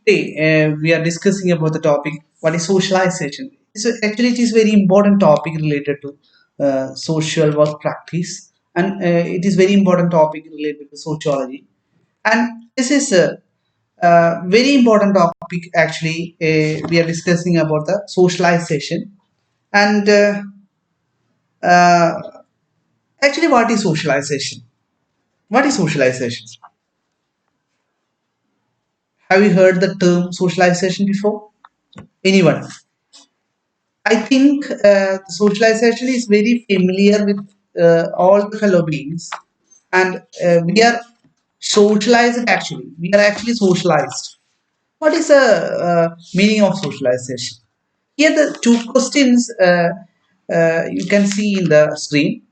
Today we are discussing about the topic what is socialization. So actually, it is very important topic related to social work practice, and it is very important topic related to sociology. And this is a very important topic. Actually, we are discussing about the socialization, and uh, actually, what is socialization? What is socialization? Have you heard the term socialization before? Anyone? I think socialization is very familiar with all the fellow beings, and we are socialized actually. We are actually socialized. What is the meaning of socialization? Here, the two questions you can see in the screen.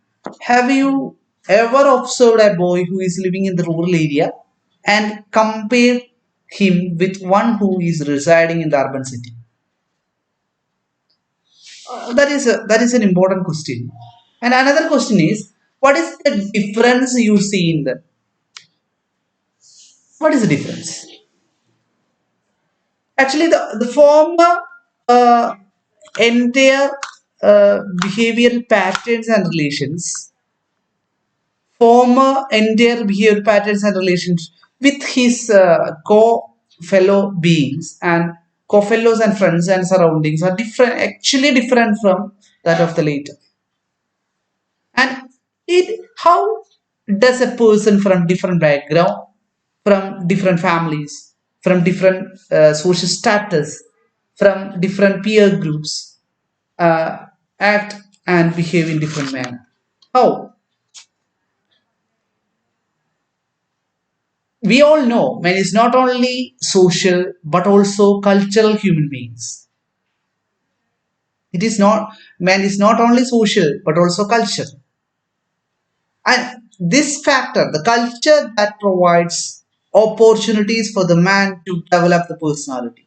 Have you ever observed a boy who is living in the rural area and compare him with one who is residing in the urban city? That is an important question. And another question is, what is the difference you see in them? What is the difference? Actually, the former entire behavioral patterns and relations, former entire behavioral patterns and relations with his co-fellow beings and co-fellows and friends and surroundings are different, actually different from that of the later. And it how does a person from different background, from different families, from different social status, from different peer groups uh, act and behave in different manner? How? We all know man is not only social but also cultural human beings. It is not man is not only social but also culture. And this factor, the culture that provides opportunities for the man to develop the personality.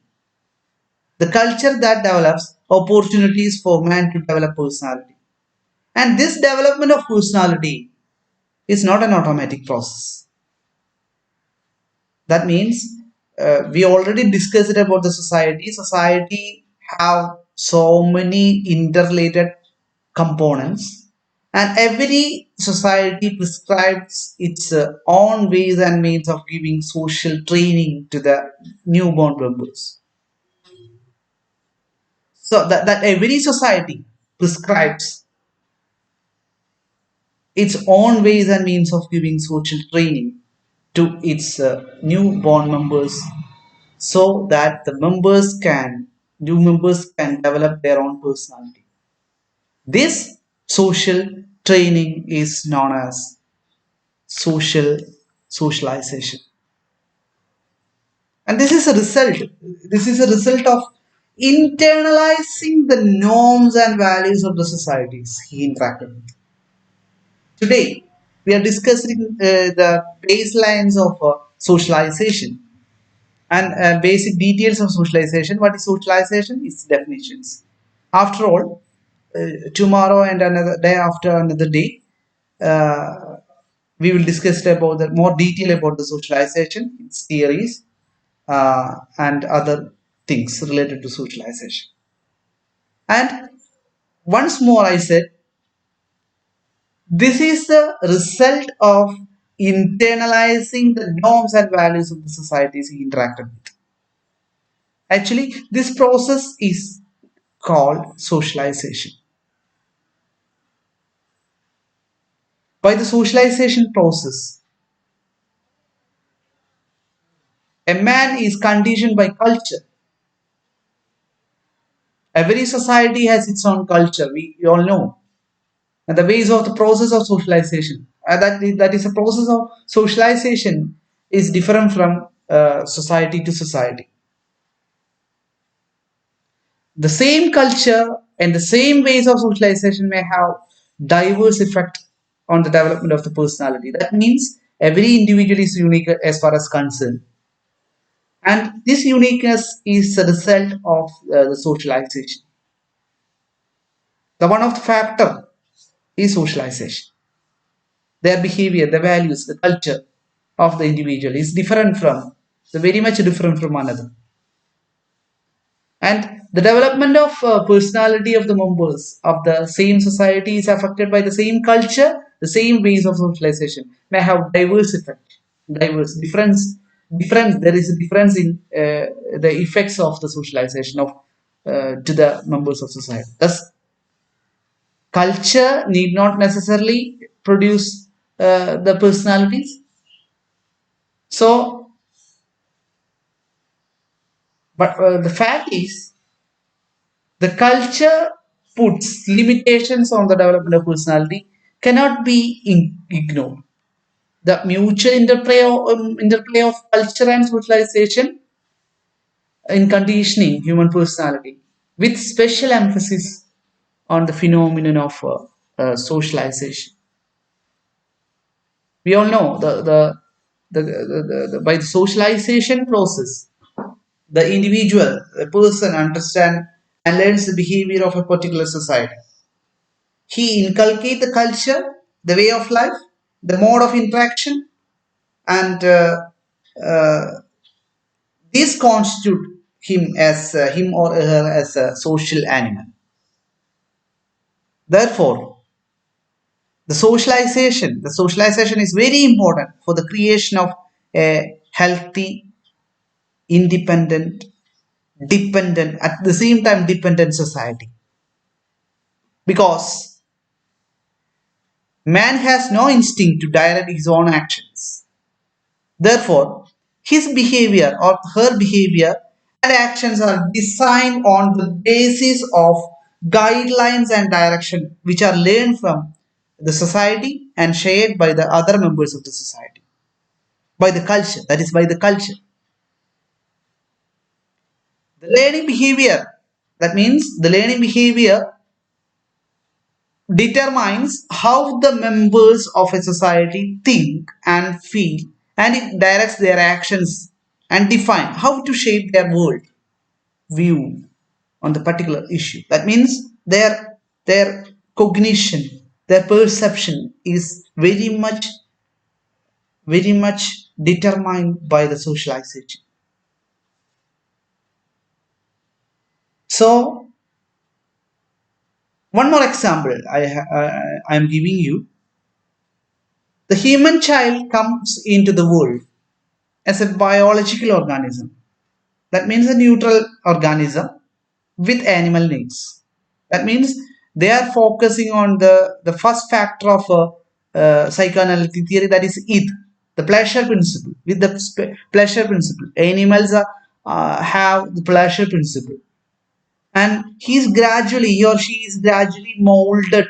The culture that develops opportunities for man to develop personality. And this development of personality is not an automatic process. That means we already discussed about the society. Society have so many interrelated components, and every society prescribes its own ways and means of giving social training to the newborn members. So that every society prescribes its own ways and means of giving social training to its newborn members so that the new members can develop their own personality. This social training is known as social socialization, and this is a result of internalizing the norms and values of the societies he interacted with. Today we are discussing the baselines of socialization and basic details of socialization. What is socialization? Its definitions. After all, tomorrow and another day after another day, uh, we will discuss about the more detail about the socialization, its theories, and other things related to socialization. And once more, I said this is the result of internalizing the norms and values of the societies he interacted with. Actually, this process is called socialization. By the socialization process, a man is conditioned by culture. Every society has its own culture, we all know. And the ways of the process of socialization, that is a process of socialization is different from society to society. The same culture and the same ways of socialization may have diverse effect on the development of the personality. That means every individual is unique as far as concerned. And this uniqueness is a result of the socialization. The one of the factor is socialization. Their behavior, the values, the culture of the individual is different from, very much different from another. And the development of personality of the members of the same society is affected by the same culture, the same ways of socialization may have diverse effect, diverse difference. There is a difference in the effects of the socialization of to the members of society. Thus, culture need not necessarily produce the personalities. So, but the fact is, the culture puts limitations on the development of personality cannot be ignored. The mutual interplay of culture and socialization in conditioning human personality, with special emphasis on the phenomenon of socialization. We all know by the socialization process, the individual, the person understand and learns the behavior of a particular society. He inculcate the culture, the way of life, the mode of interaction, and this constitute him or her as a social animal. Therefore, the socialization is very important for the creation of a healthy, independent, dependent, at the same time dependent society. Because man has no instinct to direct his own actions. Therefore, his behavior or her behavior and actions are designed on the basis of guidelines and direction which are learned from the society and shared by the other members of the society, by the culture, that is, by the culture. The learning behavior, that means the learning behavior determines how the members of a society think and feel, and it directs their actions and define how to shape their world view on the particular issue. That means their cognition, their perception is very much determined by the socialization. So one more example I am giving you. The human child comes into the world as a biological organism. That means a neutral organism with animal needs. That means they are focusing on the first factor of psychoanalytic theory, that is it, the pleasure principle. With the pleasure principle, animals have the pleasure principle, and he or she is gradually molded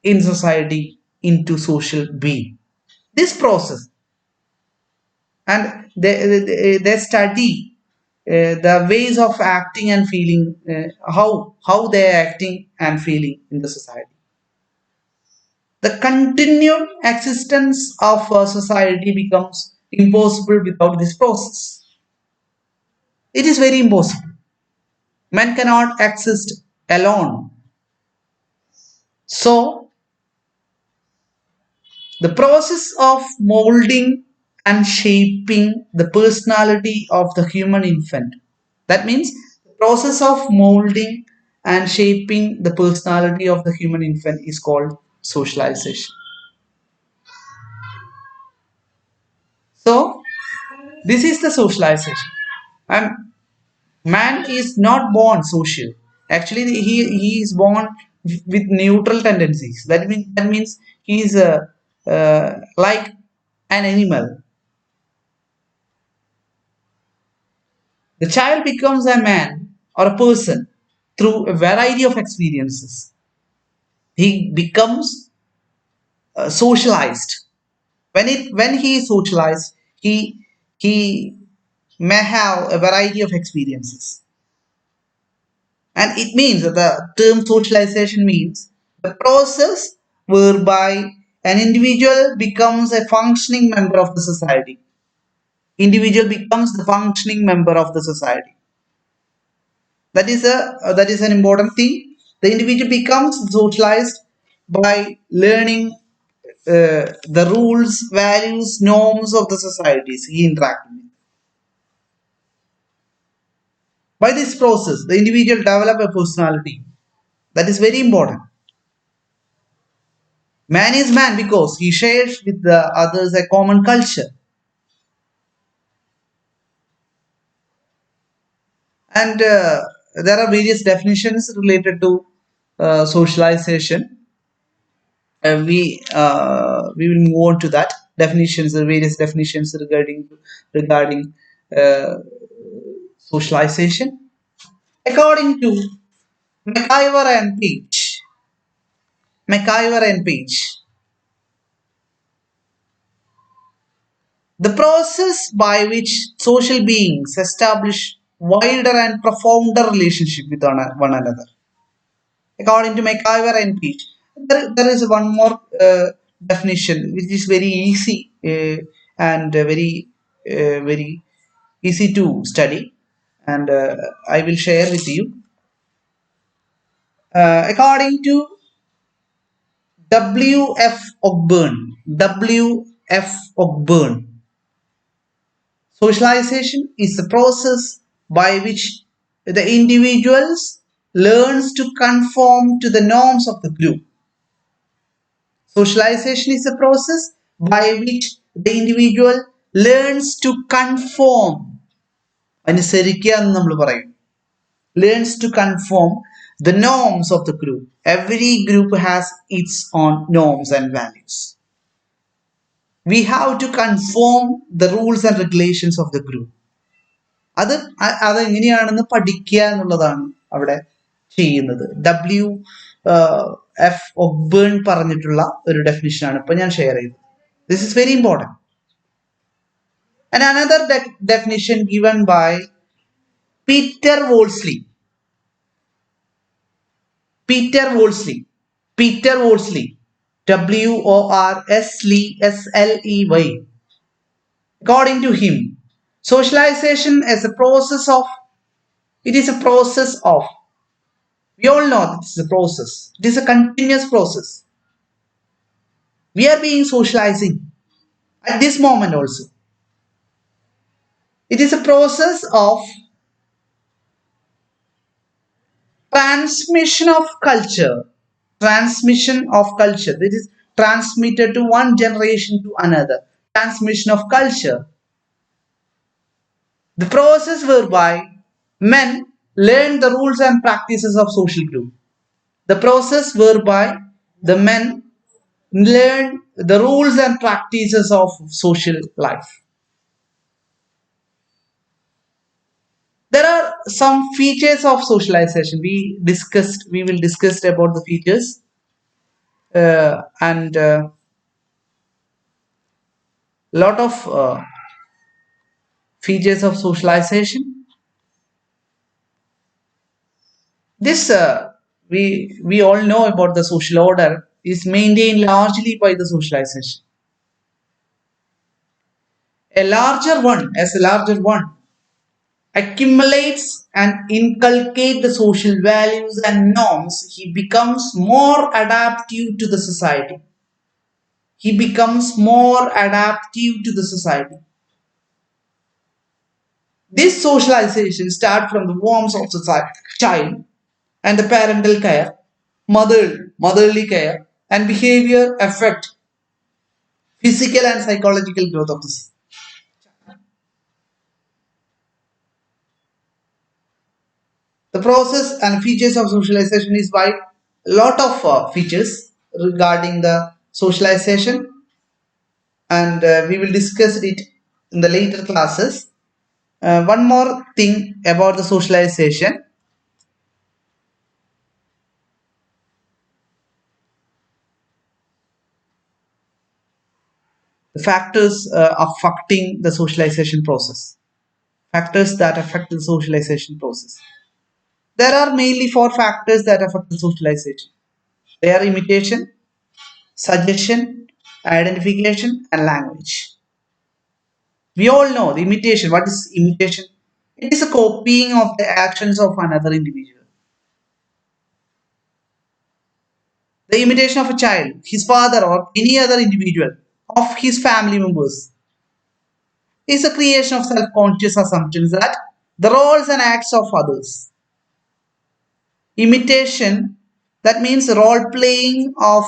in society into social being. This process, and they study the ways of acting and feeling, how they are acting and feeling in the society. The continued existence of a society becomes impossible without this process. It is very impossible. Man cannot exist alone. So the process of molding and shaping the personality of the human infant. That means the process of molding and shaping the personality of the human infant is called socialization. So this is the socialization. And man is not born social. Actually, he is born with neutral tendencies. That means he is like an animal. The child becomes a man or a person through a variety of experiences. He becomes socialized. When he is socialized, he may have a variety of experiences, and it means that the term socialization means the process whereby an individual becomes a functioning member of the society. Individual becomes the functioning member of the society. That is an important thing. The individual becomes socialized by learning the rules, values, norms of the societies he interacts with. By this process, the individual develop a personality. That is very important. Man is man because he shares with the others a common culture. And there are various definitions related to socialization. We will move on to that definitions, the various definitions regarding uh, socialization. According to McIver and Page, McIver and Page, the process by which social beings establish wider and profounder relationship with one another. According to McIver and Page, there is one more definition which is very easy and very easy to study, and I will share with you. According to W.F. Ogburn, W.F. Ogburn, socialization is the process by which the individuals learns to conform to the norms of the group. Socialization is a process by which the individual learns to conform. അനുസരിക്കുക എന്ന് നമ്മൾ പറയും. Learns to conform the norms of the group. Every group has its own norms and values. We have to conform the rules and regulations of the group. അതെങ്ങനെയാണെന്ന് പഠിക്കുക എന്നുള്ളതാണ് അവിടെ ചെയ്യുന്നത്. W.F. ഒക്ബേൺ പറഞ്ഞിട്ടുള്ള ഒരു ഡെഫിനിഷനാണ് ഇപ്പൊ ഞാൻ ഷെയർ ചെയ്തത്. This is very important. And another definition given by Peter Wolseley. Peter Wolseley. Peter Wolseley. Worsley. According to him, socialization is a process of, it is a process of, we all know that it's a process. It is a continuous process. We are being socializing at this moment also. It is a process of transmission of culture. Transmission of culture. That is transmitted to one generation to another. Transmission of culture. The process whereby men learn the rules and practices of social group. The process whereby the men learn the rules and practices of social life. There are some features of socialization. We will discuss about the features and lot of features of socialization. This we all know about the social order is maintained largely by the socialization. A larger one accumulates and inculcate the social values and norms, he becomes more adaptive to the society. He becomes more adaptive to the society. This socialization starts from the warmth of the child and the parental care, motherly care, and behavior affect physical and psychological growth of the child. The process and features of socialization is by a lot of features regarding the socialization, and we will discuss it in the later classes. One more thing about the socialization. The factors affecting the socialization process. Factors that affect the socialization process. There are mainly four factors that affect the socialization. They are imitation, suggestion, identification, and language. We all know the imitation. What is imitation? It is a copying of the actions of another individual. The imitation of a child, his father, or any other individual of his family members is a creation of self-conscious assumptions that The roles and acts of others. Imitation, that means role playing of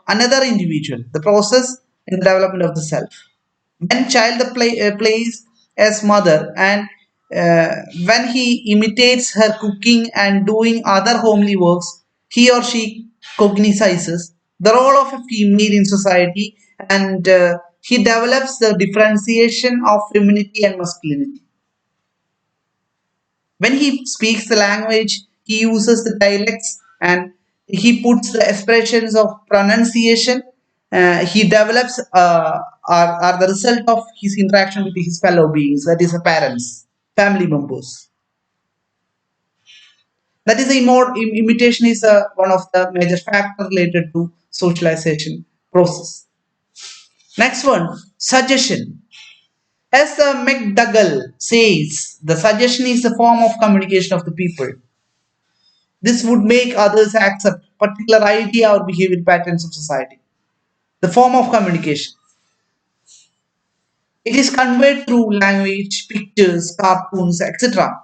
another individual, the process in the development of the self. When child plays as mother and when he imitates her cooking and doing other homely works, he or she cognizes the role of a female in society and he develops the differentiation of femininity and masculinity. When he speaks the language, he uses the dialects and he puts the expressions of pronunciation. He develops are the result of his interaction with his fellow beings, that is, the parents, family members. That is, imitation is one of the major factor related to socialization process. Next one, suggestion. As McDougall says, the suggestion is a form of communication of the people. This would make others accept particular idea or behavior patterns of society. The form of communication. It is conveyed through language, pictures, cartoons, etc.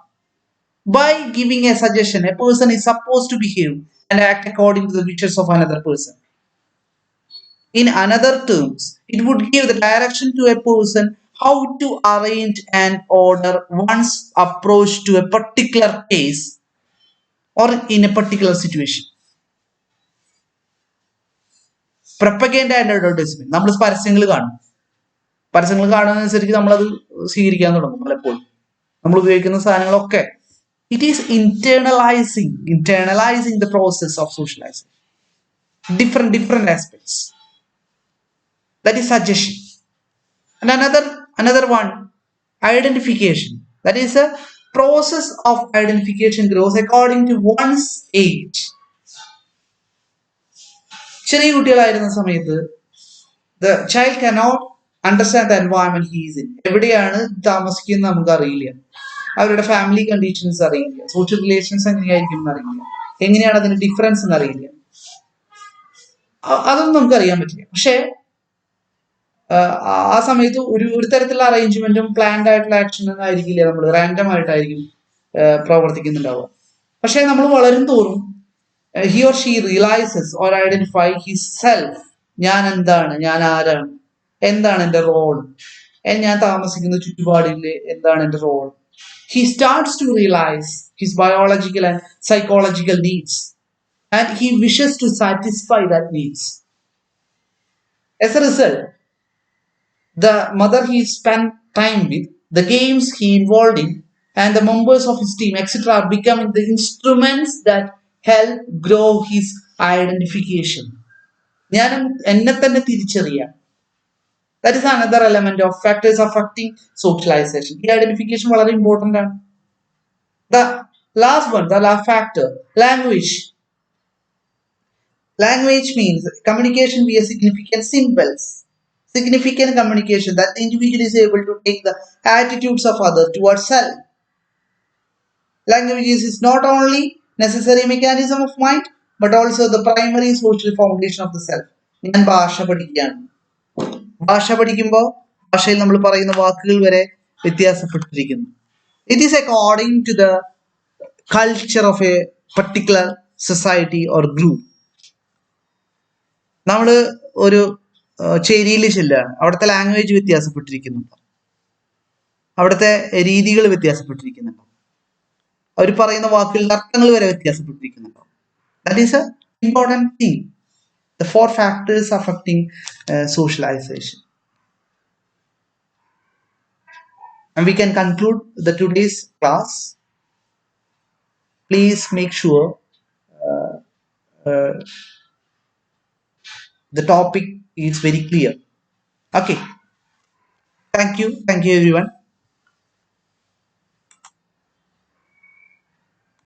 By giving a suggestion, a person is supposed to behave and act according to the wishes of another person. In another terms, it would give the direction to a person how to arrange and order one's approach to a particular case or in a particular situation. Propaganda and advertisement. നമ്മൾ പരസ്യങ്ങൾ കാണും. പരസ്യങ്ങൾ കാണുന്നതനുസരിച്ച് നമ്മളത് സ്വീകരിക്കാൻ തുടങ്ങും പലപ്പോഴും. നമ്മൾ ഉപയോഗിക്കുന്ന സാധനങ്ങളൊക്കെ. It is internalizing the process of socializing. Different aspects. That is suggestion. And another one, identification. That is a process of identification grows according to one's age. ചെറിയ കുട്ടികളായിരുന്ന സമയത്ത് the child cannot understand the environment he is in. എവിടെയാണ് താമസിക്കുന്നത് നമുക്ക് അറിയില്ല. അവരുടെ family conditions അറിയില്ല. Social relations എങ്ങനെയായിരിക്കും എന്നറിയില്ല. എങ്ങനെയാണ് അതിന്റെ ഡിഫറൻസ് എന്നറിയില്ല. അതൊന്നും നമുക്ക് അറിയാൻ പറ്റില്ല. പക്ഷേ ആ സമയത്ത് ഒരു തരത്തിലുള്ള അറേഞ്ച്മെന്റും പ്ലാൻഡ് ആയിട്ടുള്ള ആക്ഷനും ആയിരിക്കില്ല, നമ്മൾ റാൻഡം ആയിട്ടായിരിക്കും പ്രവർത്തിക്കുന്നുണ്ടാവുക. പക്ഷെ നമ്മൾ വളരും തോറും he or she realizes or identify his self. ഞാൻ എന്താണ്, ഞാൻ ആരാണ്, എന്താണ് എൻ്റെ റോൾ, ഞാൻ താമസിക്കുന്ന ചുറ്റുപാടിൽ എന്താണ് എൻ്റെ role. He starts to realize his biological and psychological needs and he wishes to satisfy that needs. As a result, the mother he spent time with, the games he involved in, and the members of his team, etc., are becoming the instruments that help grow his identification. ഞാൻ എന്നെ തന്നെ തിരിച്ചറിയാം. That is another element of factors affecting socialization. ഈ identification വളരെ important ആണ്. The last one, the last factor, language. Language means communication via significant symbols. Significant communication that the individual is able to take the attitudes of others towards self. Language is not only necessary mechanism of mind but also the primary social foundation of the self. ഞാൻ ഭാഷ പഠിക്കുകയാണ്. ഭാഷ പഠിക്കുമ്പോൾ ഭാഷയിൽ നമ്മൾ പറയുന്ന വാക്കുകൾ വരെ വ്യത്യാസപ്പെട്ടിരിക്കുന്നു. It is according to the culture of a particular society or group. നമ്മൾ ഒരു ചേരിയിൽ ചെല്ലുകയാണ്, അവിടുത്തെ ലാംഗ്വേജ് വ്യത്യാസപ്പെട്ടിരിക്കുന്നുണ്ട്, അവിടുത്തെ രീതികൾ വ്യത്യാസപ്പെട്ടിരിക്കുന്നുണ്ട്, അവർ പറയുന്ന വാക്കുകളുടെ അർത്ഥങ്ങൾ വരെ വ്യത്യാസപ്പെട്ടിരിക്കുന്നുണ്ട്. That is a important thing. The four factors affecting socialization. And we can conclude the today's class. Please make sure uh, the topic is very clear. Okay. Thank you everyone.